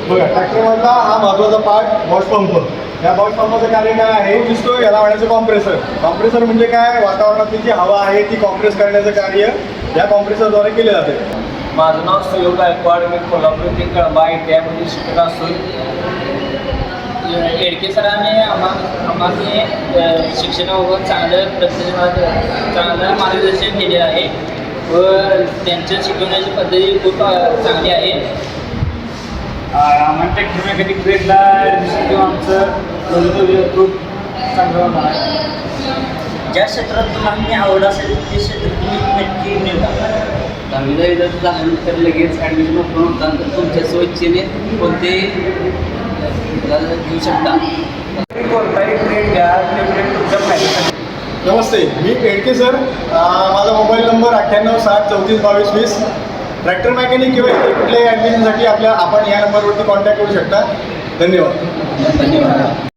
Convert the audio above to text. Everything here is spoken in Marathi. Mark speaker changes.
Speaker 1: बघा, ट्रॅक्टरमधला हा महत्त्वाचा पार्ट वॉश पंप. या वॉश पंपाचं कार्य काय आहे दिसतो, याला म्हणायचं कॉम्प्रेसर. कॉम्प्रेसर म्हणजे काय, वातावरणातली जी हवा आहे ती कॉम्प्रेस करण्याचं कार्य या कॉम्प्रेसरद्वारे केले जाते.
Speaker 2: माझं नाव सुयोग गायकवाड, मी कोल्हापूर ते कळंबा ITI शिकत असून एडके सरांनी आम्हाला शिक्षणाबाबत चांगलं मार्गदर्शन केले आहे व त्यांच्या शिकवण्याची पद्धती खूप चांगली आहे. आम्हाला ट्रॅक्टर मेकॅनिक ट्रेडला ॲडमिशन घेऊन आमचं खूप चांगलं होणार आहे.
Speaker 3: ज्या क्षेत्रात तुम्हाला आवड असेल ते क्षेत्र तुम्ही नक्की निवडा.
Speaker 4: 10वीला रिझल्ट झाल्यानंतर लगेच ॲडमिशन ओपन होतं, तर तुमच्या स्वइच्छेने कोणते घेऊ शकता.
Speaker 2: कोणताही ट्रेड घ्या, ते ट्रेड तुमच्या फायद्यासाठी.
Speaker 1: नमस्ते, मी एडके सर. माझा मोबाईल नंबर 9860342220. ट्रॅक्टर मेकॅनिक किंवा इतर कुठल्याही ॲडमिशनसाठी आपण या नंबरवरती कॉन्टॅक्ट करू शकता. धन्यवाद.